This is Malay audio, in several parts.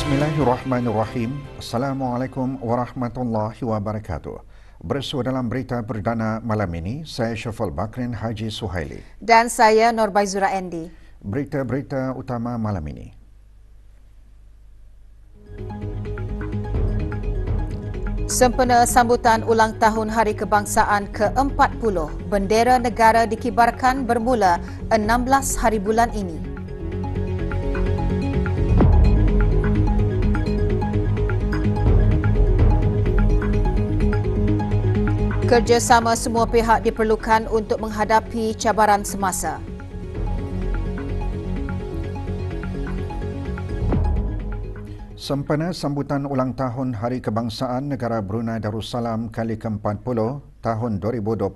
Bismillahirrahmanirrahim. Assalamualaikum warahmatullahi wabarakatuh. Bersua dalam berita perdana malam ini, saya Syafal Bakrin Haji Suhaili. Dan saya Norbaizura Andy. Berita-berita utama malam ini. Sempena sambutan ulang tahun Hari Kebangsaan ke-40, bendera negara dikibarkan bermula 16 hari bulan ini. Kerjasama semua pihak diperlukan untuk menghadapi cabaran semasa. Sempena sambutan ulang tahun Hari Kebangsaan Negara Brunei Darussalam kali ke-40 tahun 2024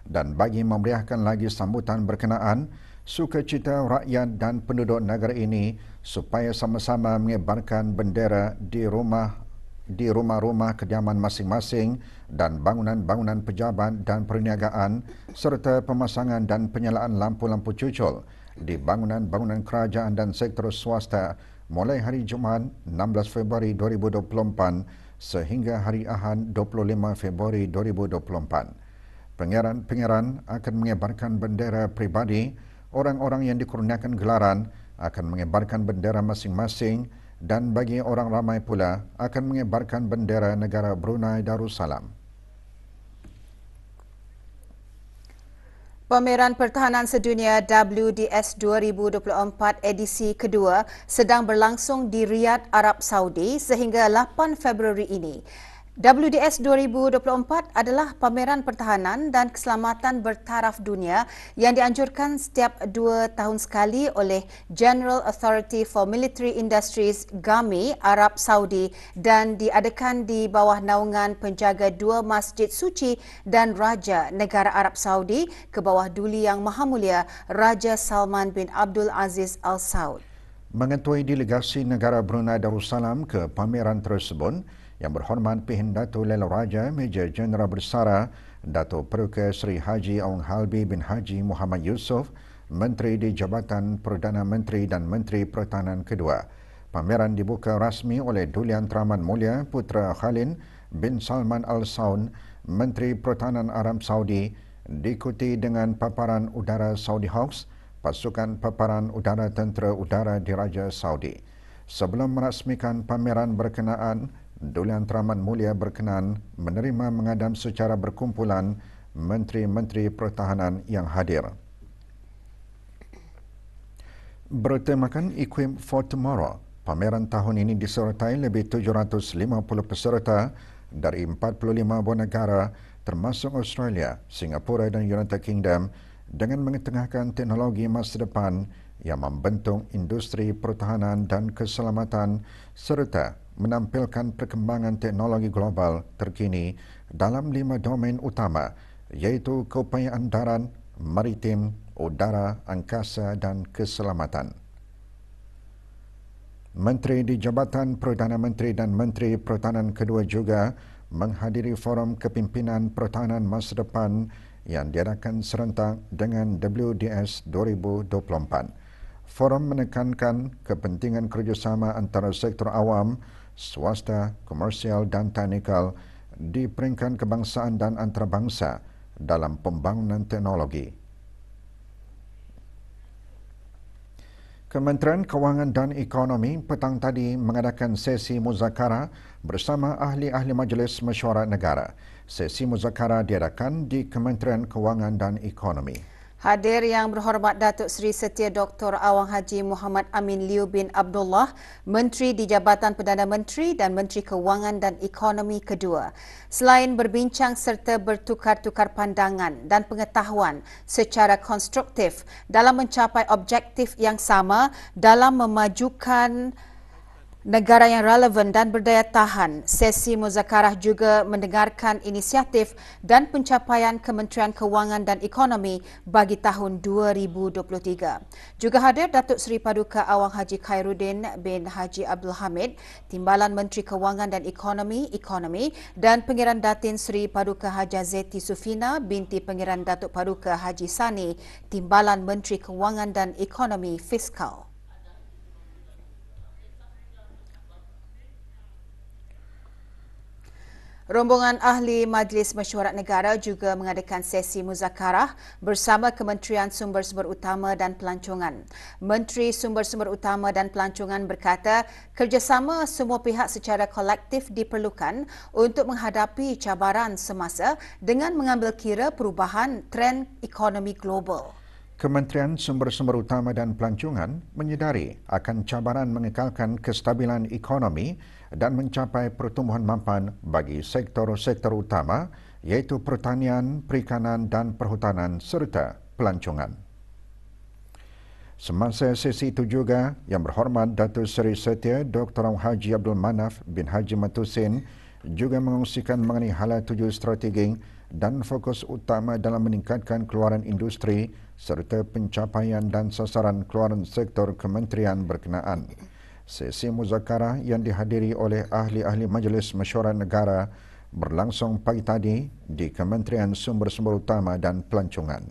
dan bagi memeriahkan lagi sambutan berkenaan, sukacita rakyat dan penduduk negara ini supaya sama-sama mengibarkan bendera di rumah-rumah kediaman masing-masing dan bangunan-bangunan pejabat dan perniagaan serta pemasangan dan penyalaan lampu-lampu cucul di bangunan-bangunan kerajaan dan sektor swasta mulai hari Jumaat 16 Februari 2024 sehingga hari Ahad 25 Februari 2024. Pengeran-pengeran akan mengibarkan bendera pribadi, orang-orang yang dikurniakan gelaran akan mengibarkan bendera masing-masing dan bagi orang ramai pula akan mengibarkan bendera negara Brunei Darussalam. Pameran Pertahanan Sedunia WDS 2024 edisi kedua sedang berlangsung di Riyadh, Arab Saudi sehingga 8 Februari ini. WDS 2024 adalah pameran pertahanan dan keselamatan bertaraf dunia yang dianjurkan setiap 2 tahun sekali oleh General Authority for Military Industries GAMI Arab Saudi dan diadakan di bawah naungan penjaga 2 masjid suci dan Raja Negara Arab Saudi ke bawah duli Yang Maha Mulia Raja Salman bin Abdul Aziz Al Saud. Mengetuai delegasi negara Brunei Darussalam ke pameran tersebut, Yang Berhormat Pihin Dato' Laila Raja Major Jeneral Bersara Dato' Peruka Sri Haji Awang Halbi bin Haji Muhammad Yusof, Menteri di Jabatan Perdana Menteri dan Menteri Pertahanan kedua. Pameran dibuka rasmi oleh Dulian Teraman Mulia Putra Khalid bin Salman Al Saud, Menteri Pertahanan Arab Saudi, diikuti dengan paparan udara Saudi Hawks, pasukan paparan udara Tentera Udara Diraja Saudi. Sebelum merasmikan pameran berkenaan, Dulian Teraman Mulia berkenan menerima mengadam secara berkumpulan Menteri-Menteri Pertahanan yang hadir. Bertemakan Equip for Tomorrow, pameran tahun ini disertai lebih 750 peserta dari 45 buah negara termasuk Australia, Singapura dan United Kingdom dengan mengetengahkan teknologi masa depan yang membentuk industri pertahanan dan keselamatan serta menampilkan perkembangan teknologi global terkini dalam 5 domain utama iaitu keupayaan darat, maritim, udara, angkasa dan keselamatan. Menteri di Jabatan Perdana Menteri dan Menteri Pertahanan kedua juga menghadiri forum kepimpinan pertahanan masa depan yang diadakan serentak dengan WDS 2024. Forum menekankan kepentingan kerjasama antara sektor awam, swasta, komersial dan teknikal di peringkat kebangsaan dan antarabangsa dalam pembangunan teknologi. Kementerian Kewangan dan Ekonomi petang tadi mengadakan sesi muzakara bersama ahli-ahli Majlis Mesyuarat Negara. Sesi muzakara diadakan di Kementerian Kewangan dan Ekonomi. Hadir Yang Berhormat Datuk Seri Setia Dr. Awang Haji Muhammad Amin Liu bin Abdullah, Menteri di Jabatan Perdana Menteri dan Menteri Kewangan dan Ekonomi kedua. Selain berbincang serta bertukar-tukar pandangan dan pengetahuan secara konstruktif dalam mencapai objektif yang sama dalam memajukan negara yang relevan dan berdaya tahan. Sesi muzakarah juga mendengarkan inisiatif dan pencapaian Kementerian Kewangan dan Ekonomi bagi tahun 2023. Juga hadir Datuk Seri Paduka Awang Haji Khairuddin bin Haji Abdul Hamid, Timbalan Menteri Kewangan dan Ekonomi dan Pengiran Datin Seri Paduka Haja Zeti Sufina binti Pengiran Datuk Paduka Haji Sani, Timbalan Menteri Kewangan dan Ekonomi Fiskal. Rombongan ahli Majlis Mesyuarat Negara juga mengadakan sesi muzakarah bersama Kementerian Sumber-Sumber Utama dan Pelancongan. Menteri Sumber-Sumber Utama dan Pelancongan berkata kerjasama semua pihak secara kolektif diperlukan untuk menghadapi cabaran semasa dengan mengambil kira perubahan trend ekonomi global. Kementerian Sumber-Sumber Utama dan Pelancongan menyedari akan cabaran mengekalkan kestabilan ekonomi dan mencapai pertumbuhan mampan bagi sektor-sektor utama iaitu pertanian, perikanan dan perhutanan serta pelancongan. Semasa sesi itu juga, Yang Berhormat Datuk Seri Setia Dr. Haji Abdul Manaf bin Haji Matusin juga mengongsikan mengenai hala tuju strategi dan fokus utama dalam meningkatkan keluaran industri serta pencapaian dan sasaran keluaran sektor kementerian berkenaan. Sesi muzakarah yang dihadiri oleh ahli-ahli Majlis Mesyuarat Negara berlangsung pagi tadi di Kementerian Sumber-Sumber Utama dan Pelancongan.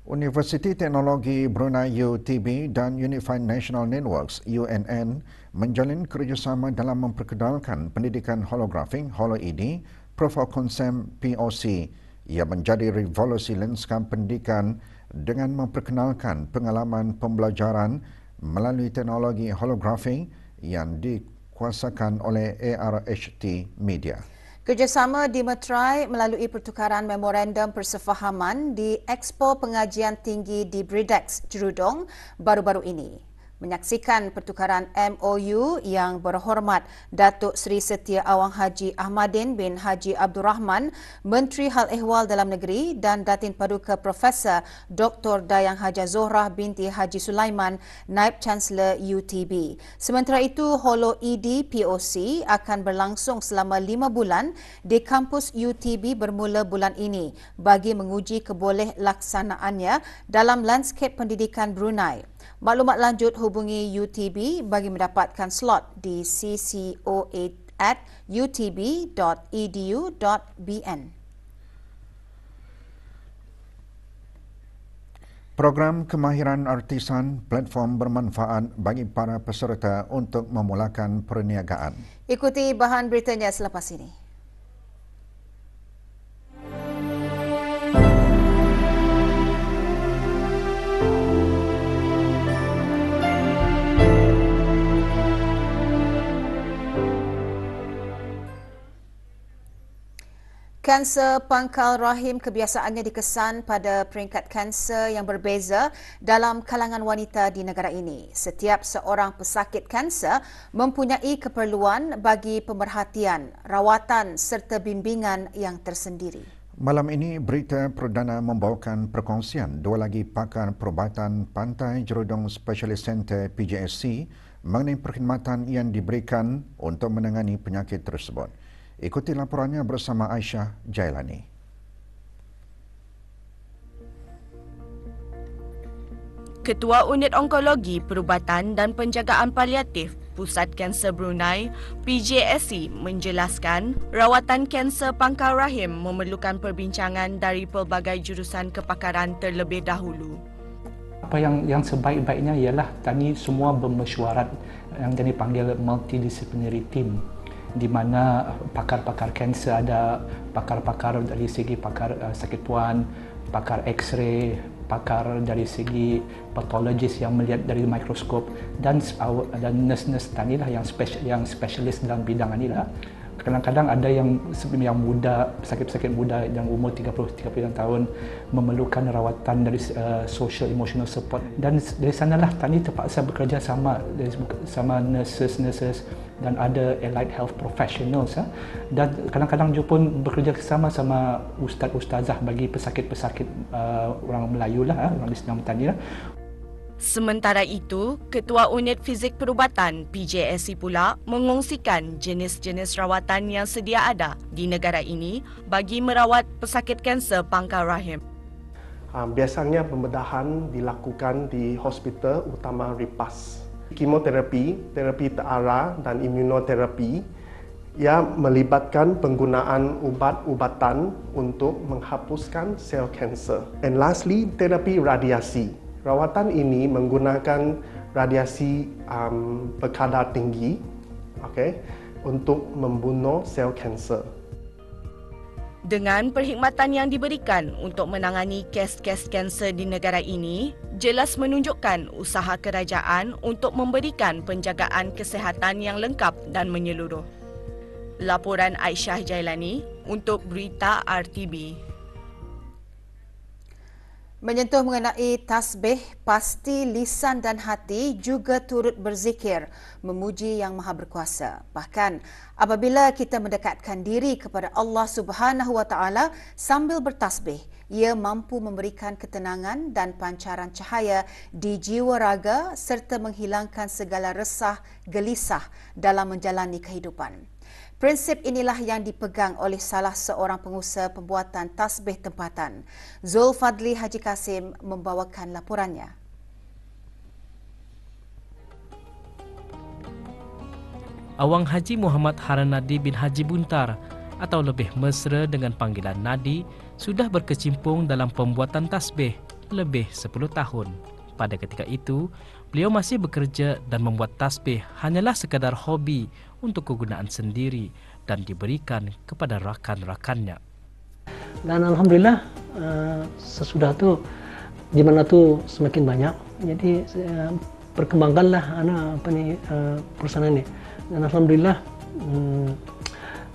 Universiti Teknologi Brunei UTB dan Unified National Networks UNN menjalin kerjasama dalam memperkenalkan pendidikan holografik HoloED Proof of Concept POC yang menjadi revolusi lanskap pendidikan dengan memperkenalkan pengalaman pembelajaran melalui teknologi holografik yang dikuasakan oleh ARHT Media. Kerjasama dimeterai melalui pertukaran memorandum persefahaman di Expo Pengajian Tinggi di Bridex, Jerudong baru-baru ini. Menyaksikan pertukaran MOU yang berhormat Datuk Seri Setia Awang Haji Ahmadin bin Haji Abdul Rahman, Menteri Hal Ehwal Dalam Negeri dan Datin Paduka Profesor Dr. Dayang Haja Zohrah binti Haji Sulaiman, Naib Chancellor UTB. Sementara itu, HoloED POC akan berlangsung selama 5 bulan di kampus UTB bermula bulan ini bagi menguji keboleh laksanaannya dalam lanskap pendidikan Brunei. Maklumat lanjut hubungi UTB bagi mendapatkan slot di cco8@utb.edu.bn. Program kemahiran artisan platform bermanfaat bagi para peserta untuk memulakan perniagaan. Ikuti bahan beritanya selepas ini. Kanser pangkal rahim kebiasaannya dikesan pada peringkat kanser yang berbeza dalam kalangan wanita di negara ini. Setiap seorang pesakit kanser mempunyai keperluan bagi pemerhatian, rawatan serta bimbingan yang tersendiri. Malam ini, Berita Perdana membawakan perkongsian dua lagi pakar perubatan Pantai Jerudong Specialist Center PJSC mengenai perkhidmatan yang diberikan untuk menangani penyakit tersebut. Ikuti laporannya bersama Aisyah Jailani. Ketua Unit Onkologi, Perubatan dan Penjagaan Paliatif Pusat Kanser Brunei, PJSC, menjelaskan rawatan kanser pangkal rahim memerlukan perbincangan dari pelbagai jurusan kepakaran terlebih dahulu. Apa yang sebaik-baiknya ialah tadi semua bermesyuarat yang dipanggil multidisciplinary team, di mana pakar-pakar kanser ada pakar-pakar dari segi pakar sakit puan, pakar X-ray, pakar dari segi patologis yang melihat dari mikroskop dan nurse-nurse tadilah yang spesialis dalam bidang inilah. Kadang-kadang ada yang muda, sakit-sakit muda yang umur 30 tahun memerlukan rawatan dari social emotional support, dan dari sanalah tani terpaksa bekerja sama nurses dan ada allied health professionals, dan kadang-kadang juga pun bekerja sama ustaz-ustazah bagi pesakit-pesakit orang Melayu lah, orang Islam tani lah. Sementara itu, Ketua Unit Fizik Perubatan PJSC pula mengongsikan jenis-jenis rawatan yang sedia ada di negara ini bagi merawat pesakit kanser pangkal rahim. Biasanya pembedahan dilakukan di hospital utama RIPAS. Kemoterapi, terapi terarah dan imunoterapi yang melibatkan penggunaan ubat-ubatan untuk menghapuskan sel kanser. And lastly, terapi radiasi. Rawatan ini menggunakan radiasi berkadar tinggi untuk membunuh sel kanser. Dengan perkhidmatan yang diberikan untuk menangani kes-kes kanser di negara ini, jelas menunjukkan usaha kerajaan untuk memberikan penjagaan kesihatan yang lengkap dan menyeluruh. Laporan Aisyah Jailani untuk Berita RTB. Menyentuh mengenai tasbih, pasti lisan dan hati juga turut berzikir, memuji Yang Maha Berkuasa. Bahkan apabila kita mendekatkan diri kepada Allah Subhanahu Wa Taala sambil bertasbih, ia mampu memberikan ketenangan dan pancaran cahaya di jiwa raga serta menghilangkan segala resah, gelisah dalam menjalani kehidupan. Prinsip inilah yang dipegang oleh salah seorang pengusaha pembuatan tasbih tempatan. Zulfadli Haji Kasim membawakan laporannya. Awang Haji Muhammad Haranadi bin Haji Buntar atau lebih mesra dengan panggilan Nadi sudah berkecimpung dalam pembuatan tasbih lebih 10 tahun. Pada ketika itu, beliau masih bekerja dan membuat tasbih hanyalah sekadar hobi untuk kegunaan sendiri dan diberikan kepada rakan-rakannya. Dan alhamdulillah sesudah tu di mana tu semakin banyak, jadi perkembangkanlah perusahaan ini. Dan alhamdulillah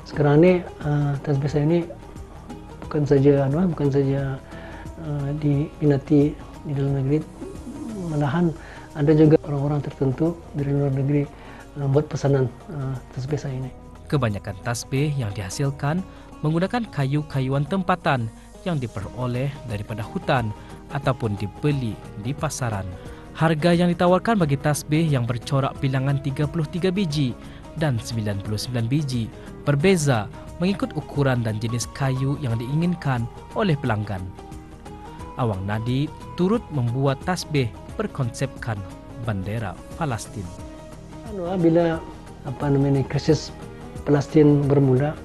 sekarang ni tasbih saya ini bukan saja diminati di dalam negeri, malahan ada juga orang-orang tertentu dari luar negeri buat pesanan tasbih saya ini. Kebanyakan tasbih yang dihasilkan menggunakan kayu-kayuan tempatan yang diperoleh daripada hutan ataupun dibeli di pasaran. Harga yang ditawarkan bagi tasbih yang bercorak bilangan 33 biji dan 99 biji berbeza mengikut ukuran dan jenis kayu yang diinginkan oleh pelanggan. Awang Nadi turut membuat tasbih berkonsepkan bendera Palestin. Bila krisis Palestin bermula,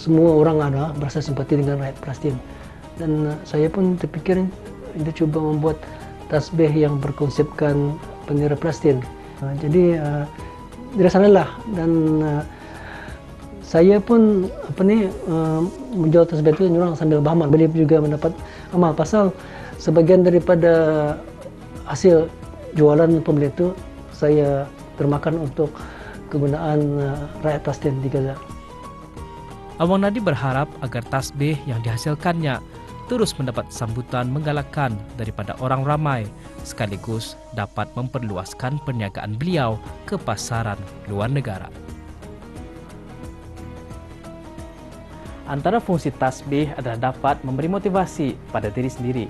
semua orang berasa simpati dengan rakyat Palestin. Dan saya pun terfikir dia cuba membuat tasbih yang berkonsepkan bendera Palestin. Jadi dari sanalah dan saya pun menjual tasbih itu nyurang sambil beramal. Beliau juga mendapat amal pasal sebagian daripada hasil jualan pembeli itu saya termakan untuk kegunaan rakyat Palestin di Gaza. Awang Nadi berharap agar tasbih yang dihasilkannya terus mendapat sambutan menggalakkan daripada orang ramai sekaligus dapat memperluaskan perniagaan beliau ke pasaran luar negara. Antara fungsi tasbih adalah dapat memberi motivasi pada diri sendiri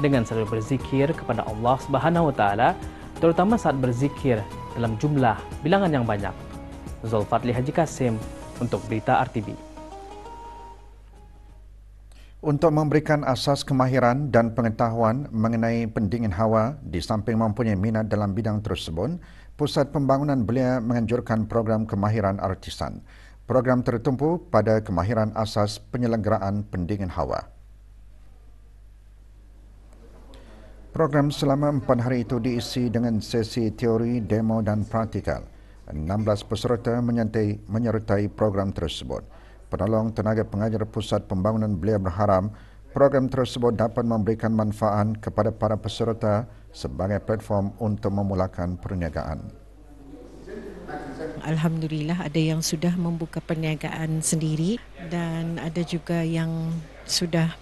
dengan selalu berzikir kepada Allah Subhanahu Wa Taala, terutama saat berzikir dalam jumlah bilangan yang banyak. Zulfadli Haji Kasim untuk Berita RTB. Untuk memberikan asas kemahiran dan pengetahuan mengenai pendingin hawa di samping mempunyai minat dalam bidang tersebut, Pusat Pembangunan Belia menganjurkan program kemahiran artisan. Program tertumpu pada kemahiran asas penyelenggaraan pendingin hawa. Program selama 4 hari itu diisi dengan sesi teori, demo dan praktikal. 16 peserta menyertai program tersebut. Penolong tenaga pengajar Pusat Pembangunan Belia berharap program tersebut dapat memberikan manfaat kepada para peserta sebagai platform untuk memulakan perniagaan. Alhamdulillah ada yang sudah membuka perniagaan sendiri dan ada juga yang sudah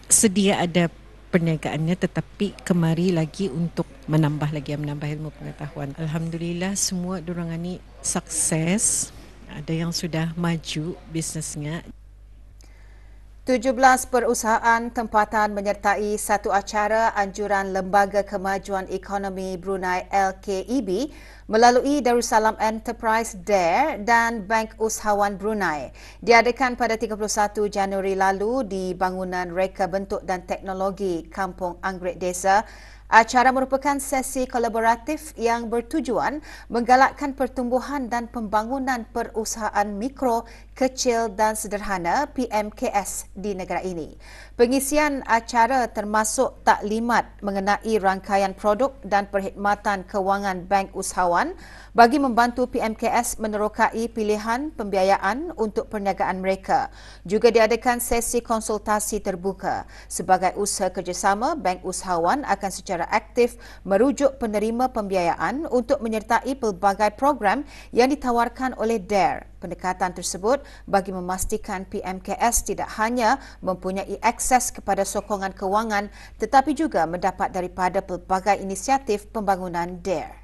sedia ada perniagaannya tetapi kemari lagi untuk menambah ilmu pengetahuan. Alhamdulillah semua diorang ini sukses. Ada yang sudah maju bisnesnya. 17 perusahaan tempatan menyertai satu acara anjuran Lembaga Kemajuan Ekonomi Brunei LKEB melalui Darussalam Enterprise DARE dan Bank Usahawan Brunei. Diadakan pada 31 Januari lalu di bangunan Reka Bentuk dan Teknologi Kampung Anggrek Desa. Acara merupakan sesi kolaboratif yang bertujuan menggalakkan pertumbuhan dan pembangunan perusahaan mikro, kecil dan sederhana PMKS di negara ini. Pengisian acara termasuk taklimat mengenai rangkaian produk dan perkhidmatan kewangan bank usahawan bagi membantu PMKS menerokai pilihan pembiayaan untuk perniagaan mereka. Juga diadakan sesi konsultasi terbuka. Sebagai usaha kerjasama, bank usahawan akan secara aktif merujuk penerima pembiayaan untuk menyertai pelbagai program yang ditawarkan oleh DARE. Pendekatan tersebut bagi memastikan PMKS tidak hanya mempunyai akses kepada sokongan kewangan tetapi juga mendapat daripada pelbagai inisiatif pembangunan DARE.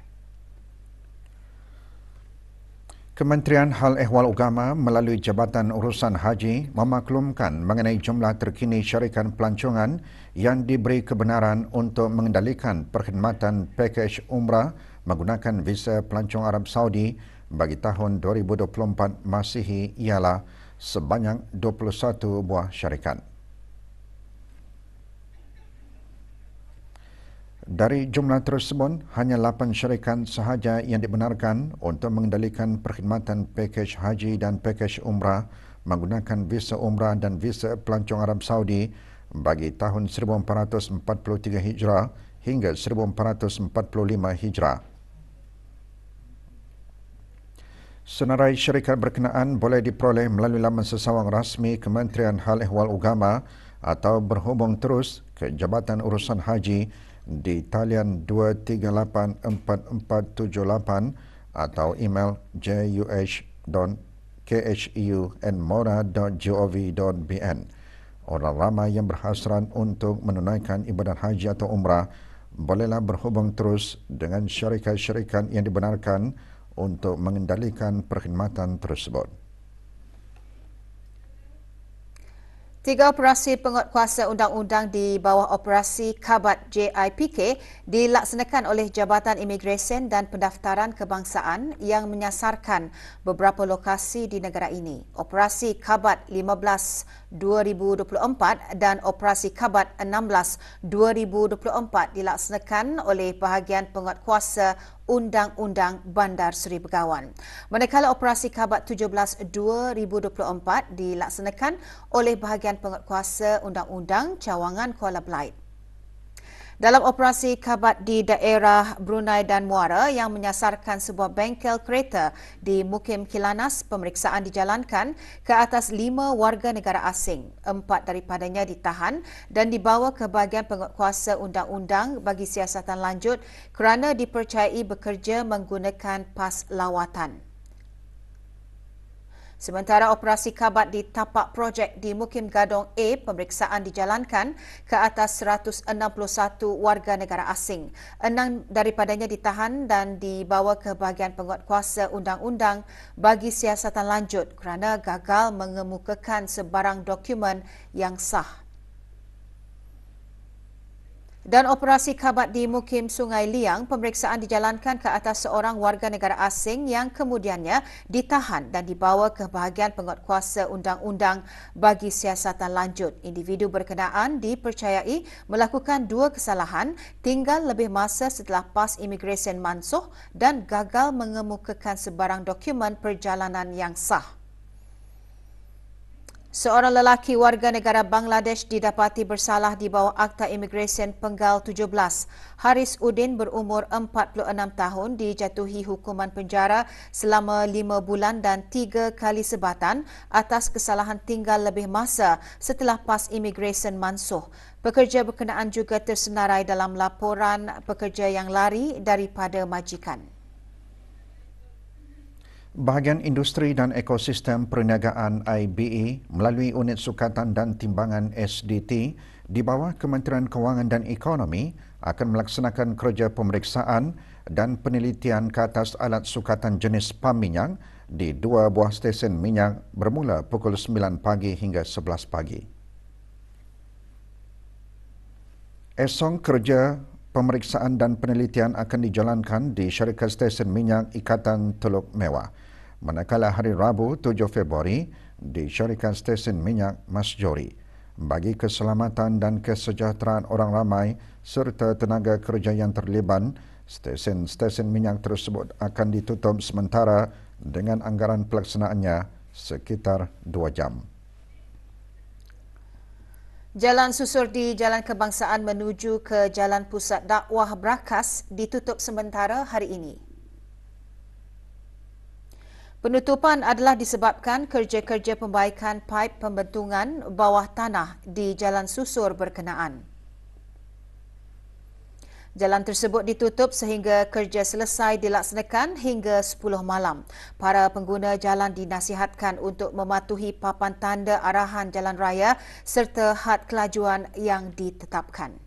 Kementerian Hal Ehwal Agama melalui Jabatan Urusan Haji memaklumkan mengenai jumlah terkini syarikat pelancongan yang diberi kebenaran untuk mengendalikan perkhidmatan pakej umrah menggunakan visa pelancong Arab Saudi bagi tahun 2024 Masihi ialah sebanyak 21 buah syarikat. Dari jumlah tersebut, hanya 8 syarikat sahaja yang dibenarkan untuk mengendalikan perkhidmatan pakej haji dan pakej umrah menggunakan visa umrah dan visa pelancong Arab Saudi bagi tahun 1443 Hijrah hingga 1445 Hijrah. Senarai syarikat berkenaan boleh diperoleh melalui laman sesawang rasmi Kementerian Hal Ehwal Agama atau berhubung terus ke Jabatan Urusan Haji di talian 2384478 atau email juh.khu@mora.gov.bn. Orang ramai yang berhasrat untuk menunaikan ibadat haji atau umrah bolehlah berhubung terus dengan syarikat-syarikat yang dibenarkan untuk mengendalikan perkhidmatan tersebut. 3 operasi penguatkuasa undang-undang di bawah operasi Kabat JIPK dilaksanakan oleh Jabatan Imigresen dan Pendaftaran Kebangsaan yang menyasarkan beberapa lokasi di negara ini. Operasi Kabat 15-2024 dan Operasi Kabat 16-2024 dilaksanakan oleh bahagian penguatkuasa Undang-Undang Bandar Seri Begawan. Manakala Operasi Kabat 17-2024 dilaksanakan oleh bahagian penguatkuasa Undang-Undang Cawangan Kuala Belait. Dalam operasi Kabat di daerah Brunei dan Muara yang menyasarkan sebuah bengkel kereta di Mukim Kilanas, pemeriksaan dijalankan ke atas 5 warga negara asing. 4 daripadanya ditahan dan dibawa ke bahagian penguatkuasa undang-undang bagi siasatan lanjut kerana dipercayai bekerja menggunakan pas lawatan. Sementara operasi Kabat di tapak projek di Mukim Gadong A, pemeriksaan dijalankan ke atas 161 warga negara asing. 6 daripadanya ditahan dan dibawa ke bahagian penguatkuasa undang-undang bagi siasatan lanjut kerana gagal mengemukakan sebarang dokumen yang sah. Dan operasi Kabat di Mukim Sungai Liang, pemeriksaan dijalankan ke atas seorang warga negara asing yang kemudiannya ditahan dan dibawa ke bahagian penguatkuasa undang-undang bagi siasatan lanjut. Individu berkenaan dipercayai melakukan 2 kesalahan, tinggal lebih masa setelah pas imigresen mansuh dan gagal mengemukakan sebarang dokumen perjalanan yang sah. Seorang lelaki warga negara Bangladesh didapati bersalah di bawah Akta Imigresen Penggal 17. Haris Udin berumur 46 tahun dijatuhi hukuman penjara selama 5 bulan dan 3 kali sebatan atas kesalahan tinggal lebih masa setelah pas imigresen mansuh. Pekerja berkenaan juga tersenarai dalam laporan pekerja yang lari daripada majikan. Bahagian Industri dan Ekosistem Perniagaan IBE melalui Unit Sukatan dan Timbangan SDT di bawah Kementerian Kewangan dan Ekonomi akan melaksanakan kerja pemeriksaan dan penelitian ke atas alat sukatan jenis pam minyak di 2 buah stesen minyak bermula pukul 9 pagi hingga 11 pagi. Esok kerja pemeriksaan dan penelitian akan dijalankan di syarikat stesen minyak Ikatan Teluk Mewah. Manakala hari Rabu 7 Februari di syarikat stesen minyak Masjori. Bagi keselamatan dan kesejahteraan orang ramai serta tenaga kerja yang terlibat, stesen-stesen minyak tersebut akan ditutup sementara dengan anggaran pelaksanaannya sekitar 2 jam. Jalan susur di Jalan Kebangsaan menuju ke Jalan Pusat Dakwah Brakas ditutup sementara hari ini. Penutupan adalah disebabkan kerja-kerja pembaikan paip pembentungan bawah tanah di jalan susur berkenaan. Jalan tersebut ditutup sehingga kerja selesai dilaksanakan hingga 10 malam. Para pengguna jalan dinasihatkan untuk mematuhi papan tanda arahan jalan raya serta had kelajuan yang ditetapkan.